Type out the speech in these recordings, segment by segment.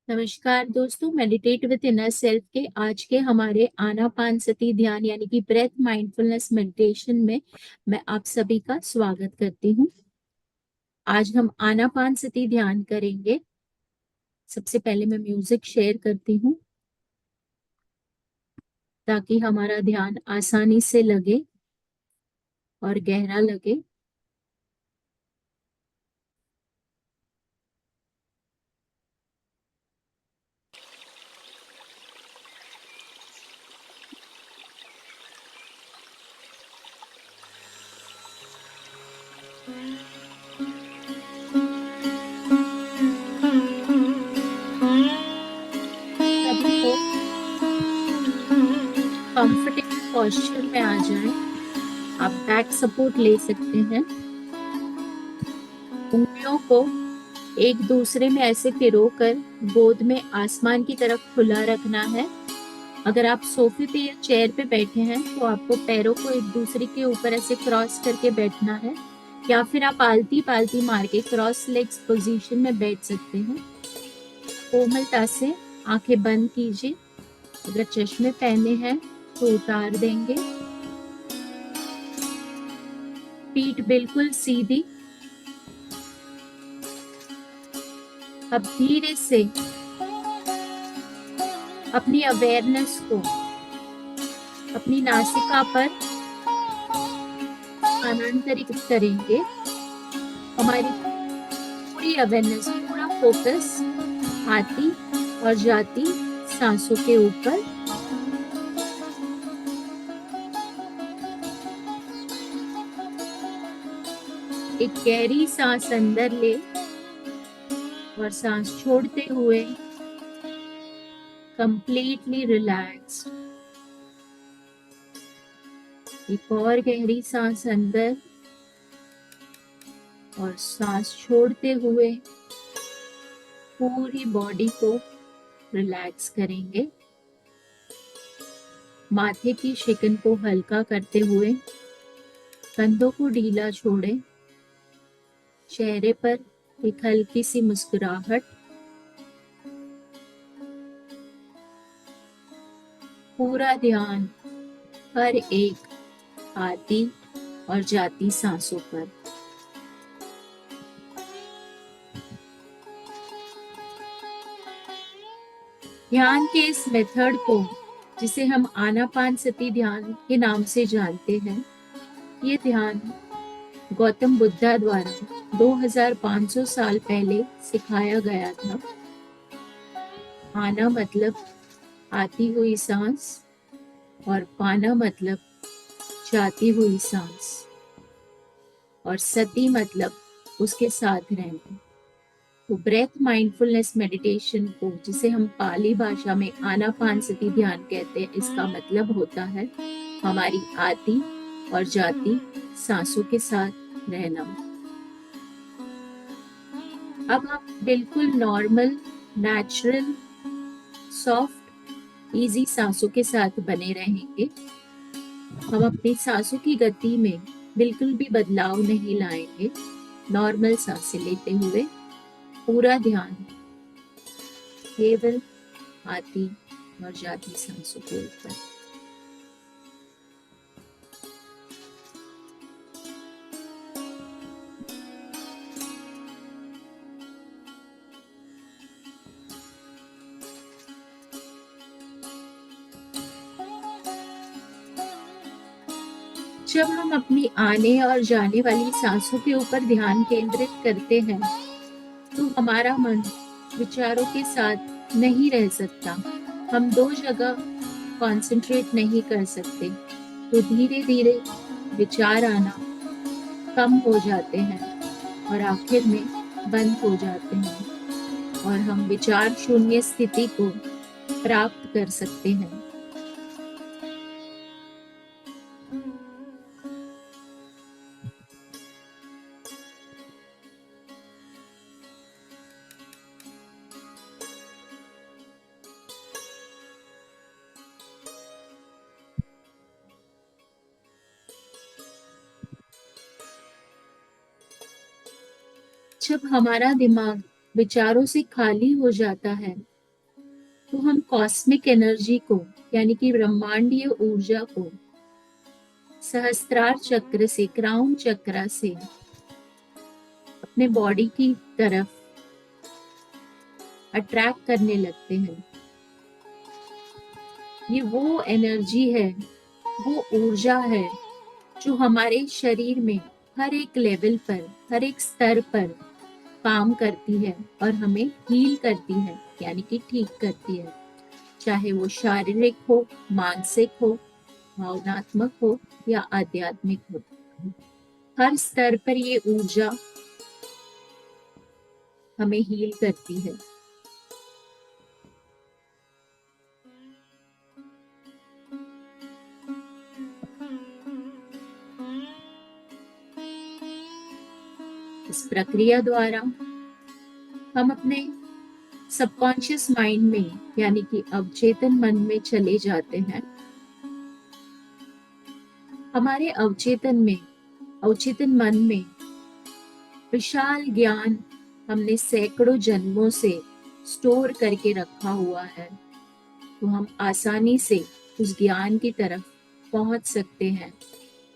नमस्कार दोस्तों, meditate with inner self के आज के हमारे आनापानसति ध्यान यानी कि ब्रेथ माइंडफुलनेस मेडिटेशन में मैं आप सभी का स्वागत करती हूँ। आज हम आनापानसति ध्यान करेंगे। सबसे पहले मैं म्यूजिक शेयर करती हूँ ताकि हमारा ध्यान आसानी से लगे और गहरा लगे। सभी लोग कंफर्टेबल पोस्चर में आ जाएं। आप बैक सपोर्ट ले सकते हैं। उंगलियों को एक दूसरे में ऐसे पिरोकर गोद में आसमान की तरफ खुला रखना है। अगर आप सोफे पे या चेयर पे बैठे हैं तो आपको पैरों को एक दूसरे के ऊपर ऐसे क्रॉस करके बैठना है, या फिर आप आलती पालती मार के क्रॉस लेग्स पोजीशन में बैठ सकते हैं। कोमलता से आंखें बंद कीजिए। अगर चश्मे पहने हैं तो उतार देंगे। पीठ बिल्कुल सीधी। अब धीरे से अपनी अवेयरनेस को अपनी नासिका पर स्थानांतरित करेंगे। हमारी पूरी अवेयरनेस, पूरा फोकस आती और जाती सांसों के ऊपर। एक गहरी सांस अंदर ले और सांस छोड़ते हुए कंप्लीटली रिलैक्स्ड। एक और गहरी सांस अंदर और सांस छोड़ते हुए पूरी बॉडी को रिलैक्स करेंगे। माथे की शिकन को हल्का करते हुए कंधों को ढीला छोड़ें। चेहरे पर एक हल्की सी मुस्कुराहट। पूरा ध्यान हर एक आती और जाती सांसों पर। ध्यान के इस मेथड को, जिसे हम आनापानसति ध्यान के नाम से जानते हैं, ये ध्यान गौतम बुद्धा द्वारा 2500 साल पहले सिखाया गया था। आना मतलब आती हुई सांस और पाना मतलब जाती हुई सांस, और सती मतलब उसके साथ रहना। तो ब्रेथ माइंडफुलनेस मेडिटेशन को, जिसे हम पाली भाषा में आनापानसति ध्यान कहते हैं, इसका मतलब होता है हमारी आती और जाती सांसों के साथ रहना। अब हम बिल्कुल नॉर्मल, नेचुरल, सॉफ्ट, इजी सांसों के साथ बने रहेंगे। हम अपनी सांसों की गति में बिल्कुल भी बदलाव नहीं लाएंगे। नॉर्मल सांसें लेते हुए पूरा ध्यान केवल आती और जाती सांसों के ऊपर। जब हम अपनी आने और जाने वाली सांसों के ऊपर ध्यान केंद्रित करते हैं तो हमारा मन विचारों के साथ नहीं रह सकता। हम दो जगह कंसंट्रेट नहीं कर सकते, तो धीरे धीरे विचार आना कम हो जाते हैं और आखिर में बंद हो जाते हैं, और हम विचार शून्य स्थिति को प्राप्त कर सकते हैं। जब हमारा दिमाग विचारों से खाली हो जाता है तो हम कॉस्मिक एनर्जी को यानी कि ब्रह्मांडीय ऊर्जा को सहस्त्रार चक्र से, क्राउन चक्र से अपने बॉडी की तरफ अट्रैक्ट करने लगते हैं। ये वो एनर्जी है, वो ऊर्जा है जो हमारे शरीर में हर एक लेवल पर, हर एक स्तर पर काम करती है और हमें हील करती है, यानी कि ठीक करती है। चाहे वो शारीरिक हो, मानसिक हो, भावनात्मक हो या आध्यात्मिक हो, हर स्तर पर ये ऊर्जा हमें हील करती है। इस प्रक्रिया द्वारा हम अपने सबकॉन्शियस माइंड में यानी कि अवचेतन मन में चले जाते हैं। हमारे अवचेतन मन में विशाल ज्ञान हमने सैकड़ों जन्मों से स्टोर करके रखा हुआ है, तो हम आसानी से उस ज्ञान की तरफ पहुंच सकते हैं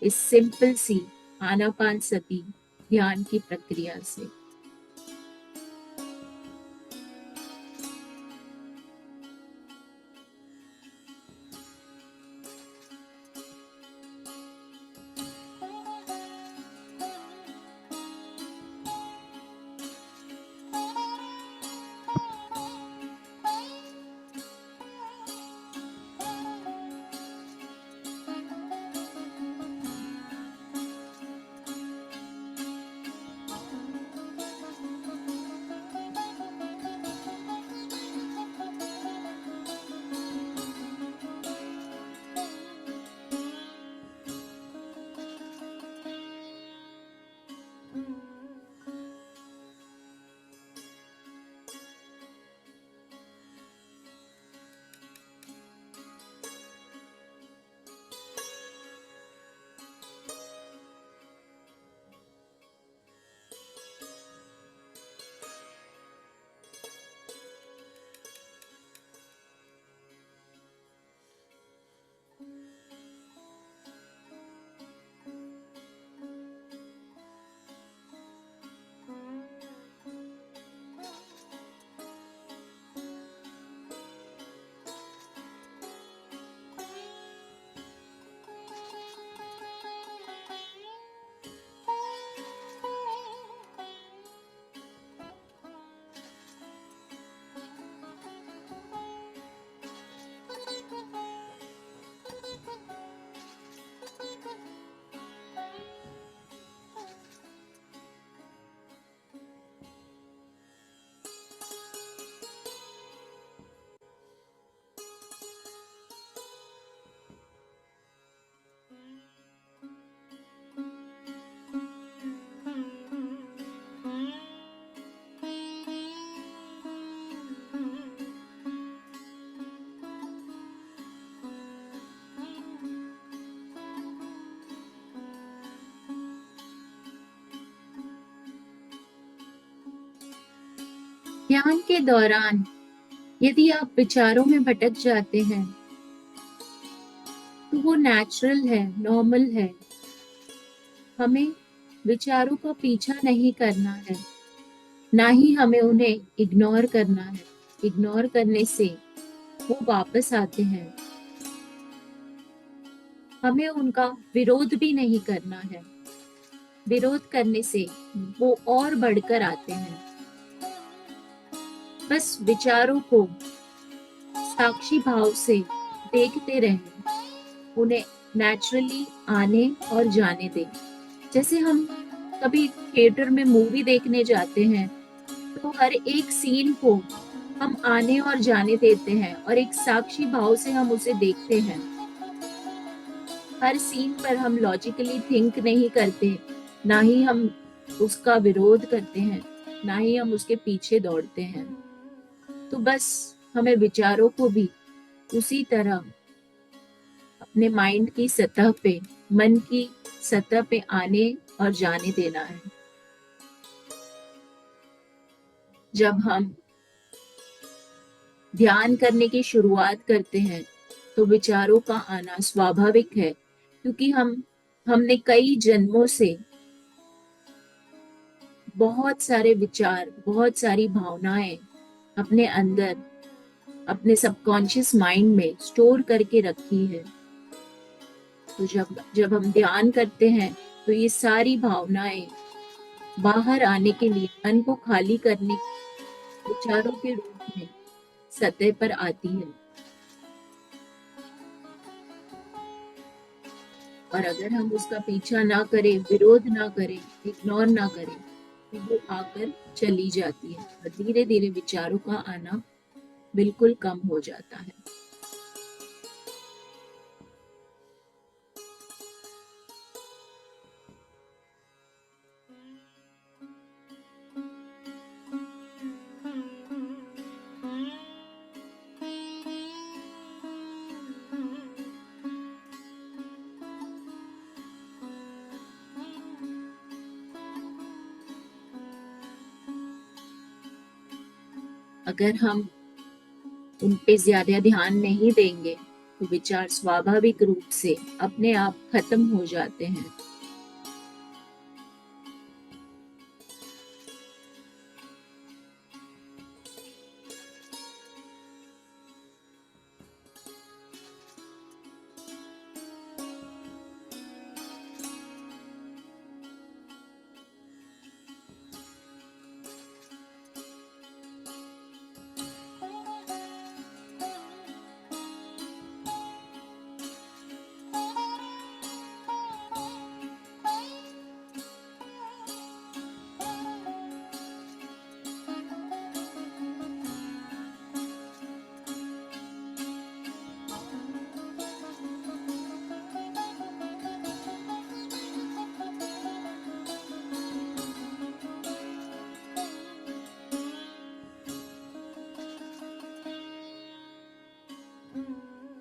इस सिंपल सी आनापानसती ध्यान की प्रक्रिया से। ध्यान के दौरान यदि आप विचारों में भटक जाते हैं तो वो नेचुरल है, नॉर्मल है। हमें विचारों का पीछा नहीं करना है, ना ही हमें उन्हें इग्नोर करना है। इग्नोर करने से वो वापस आते हैं। हमें उनका विरोध भी नहीं करना है। विरोध करने से वो और बढ़कर आते हैं। बस विचारों को साक्षी भाव से देखते रहें, उन्हें नेचुरली आने और जाने दें। जैसे हम कभी थिएटर में मूवी देखने जाते हैं तो हर एक सीन को हम आने और जाने देते हैं और एक साक्षी भाव से हम उसे देखते हैं। हर सीन पर हम लॉजिकली थिंक नहीं करते, ना ही हम उसका विरोध करते हैं, ना ही हम उसके पीछे दौड़ते हैं। तो बस हमें विचारों को भी उसी तरह अपने माइंड की सतह पे, मन की सतह पे आने और जाने देना है। जब हम ध्यान करने की शुरुआत करते हैं तो विचारों का आना स्वाभाविक है, क्योंकि हमने कई जन्मों से बहुत सारे विचार, बहुत सारी भावनाएं अपने अंदर, अपने सबकॉन्शियस माइंड में स्टोर करके रखी है। तो जब जब हम ध्यान करते हैं तो ये सारी भावनाएं बाहर आने के लिए, मन को खाली करने, विचारों के रूप में सतह पर आती है। और अगर हम उसका पीछा ना करें, विरोध ना करें, इग्नोर ना करें, तो वो आकर चली जाती है और धीरे धीरे विचारों का आना बिल्कुल कम हो जाता है। अगर हम उन पे ज्यादा ध्यान नहीं देंगे तो विचार स्वाभाविक रूप से अपने आप खत्म हो जाते हैं।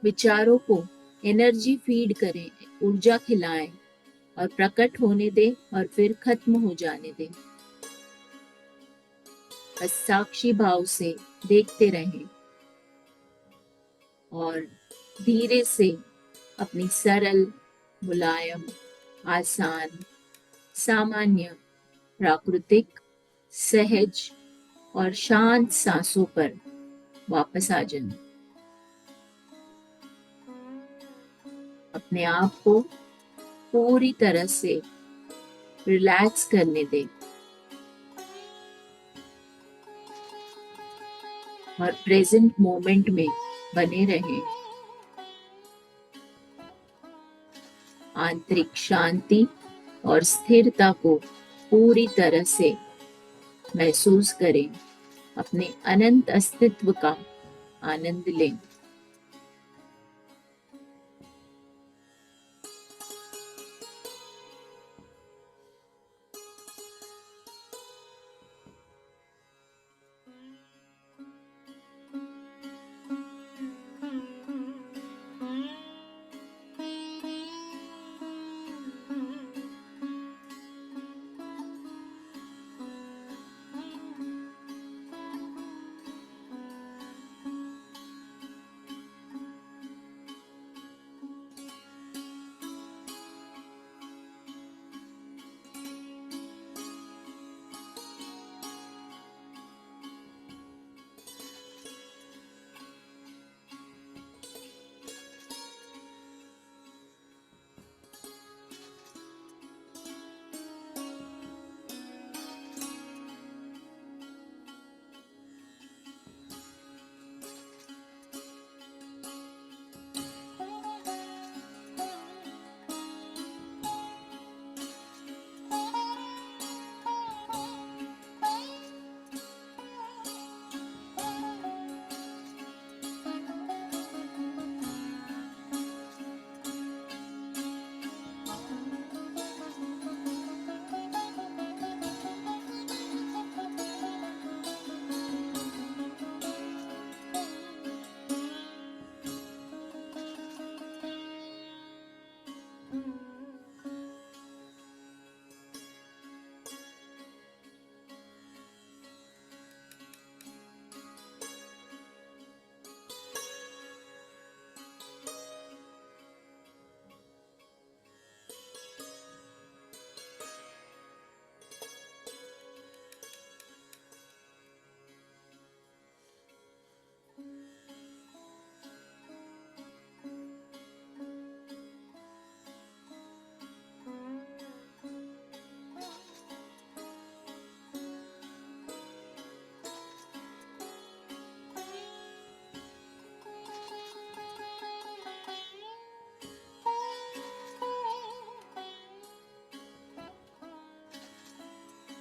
विचारों को एनर्जी फीड करें, ऊर्जा खिलाएं और प्रकट होने दें और फिर खत्म हो जाने दें। बस साक्षी भाव से देखते रहें और धीरे से अपनी सरल, मुलायम, आसान, सामान्य, प्राकृतिक, सहज और शांत सांसों पर वापस आ जाएं। अपने आप को पूरी तरह से रिलैक्स करने दें और प्रेजेंट मोमेंट में बने रहें। आंतरिक शांति और स्थिरता को पूरी तरह से महसूस करें। अपने अनंत अस्तित्व का आनंद लें।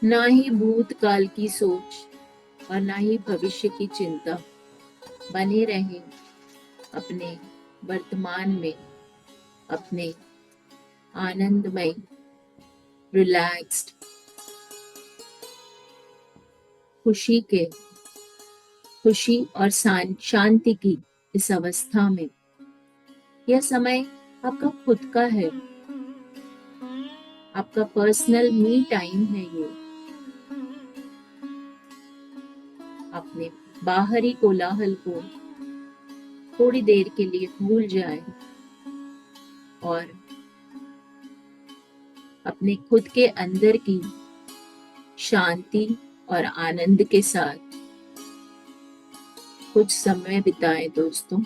ना ही भूतकाल की सोच और ना ही भविष्य की चिंता। बने रहें अपने वर्तमान में, अपने आनंदमय, रिलैक्स्ड, खुशी के खुशी और शांति की इस अवस्था में। यह समय आपका खुद का है, आपका पर्सनल मी टाइम है ये। अपने बाहरी कोलाहल को थोड़ी देर के लिए भूल जाए और अपने खुद के अंदर की शांति और आनंद के साथ कुछ समय बिताएं दोस्तों।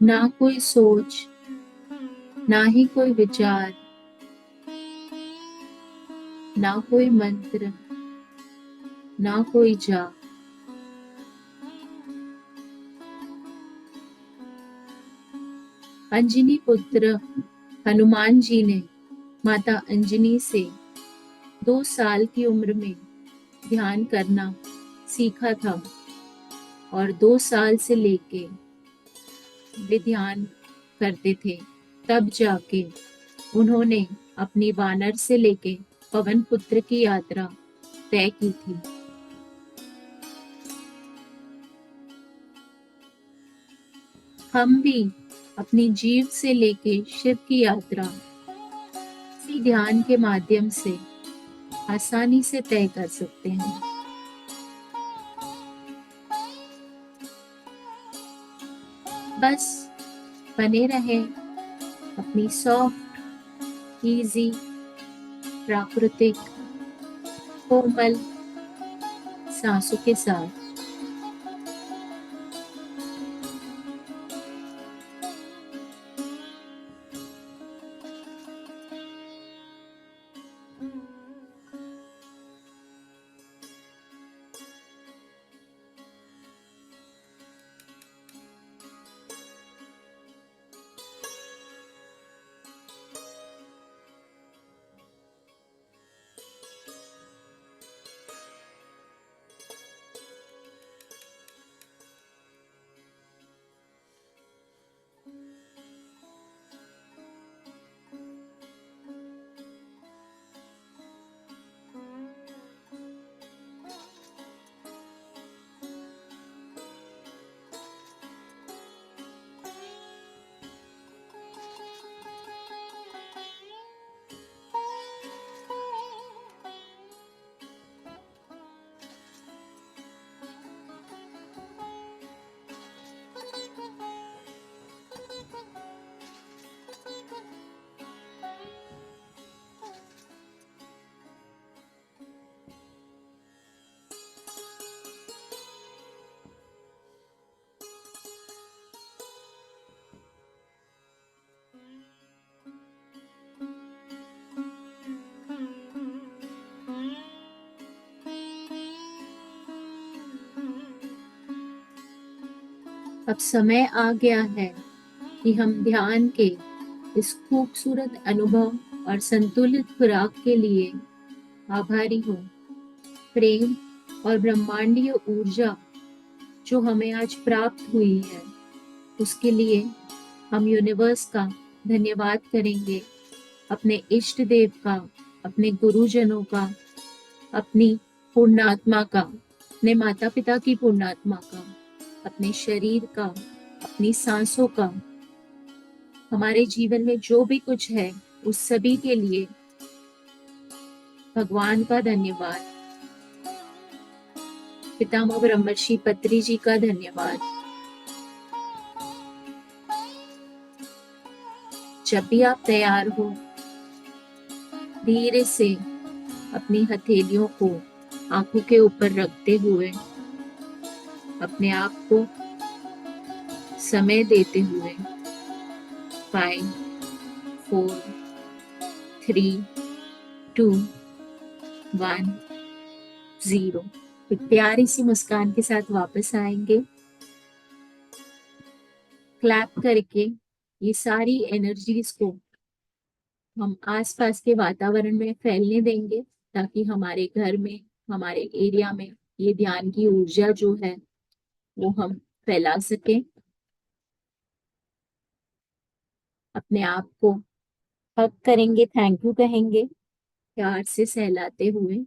ना कोई सोच, ना ही कोई विचार, ना कोई मंत्र, ना कोई जाप। अंजनी पुत्र हनुमान जी ने माता अंजनी से 2 साल की उम्र में ध्यान करना सीखा था और 2 साल से लेके वे ध्यान करते थे। तब जाके उन्होंने अपनी वानर से लेके पवन पुत्र की यात्रा तय की थी। हम भी अपनी जीव से लेके शिव की यात्रा इसी ध्यान के माध्यम से आसानी से तय कर सकते हैं। बस बने रहे अपनी सॉफ्ट, इजी, प्राकृतिक, कोमल सांसों के साथ। अब समय आ गया है कि हम ध्यान के इस खूबसूरत अनुभव और संतुलित खुराक के लिए आभारी हों। प्रेम और ब्रह्मांडीय ऊर्जा जो हमें आज प्राप्त हुई है, उसके लिए हम यूनिवर्स का धन्यवाद करेंगे, अपने इष्ट देव का, अपने गुरुजनों का, अपनी पूर्णात्मा का, अपने माता पिता की पूर्णात्मा का, अपने शरीर का, अपनी सांसों का, हमारे जीवन में जो भी कुछ है उस सभी के लिए भगवान का धन्यवाद, पितामह ब्रह्मर्षि पत्री जी का धन्यवाद। जब भी आप तैयार हो, धीरे से अपनी हथेलियों को आंखों के ऊपर रखते हुए, अपने आप को समय देते हुए 5, 4, 3, 2, 1, 0 एक प्यारी सी मुस्कान के साथ वापस आएंगे, क्लैप करके ये सारी एनर्जीज को हम आसपास के वातावरण में फैलने देंगे, ताकि हमारे घर में, हमारे एरिया में ये ध्यान की ऊर्जा जो है वो हम फैला सकें। अपने आप को हग करेंगे, थैंक यू कहेंगे प्यार से सहलाते हुए।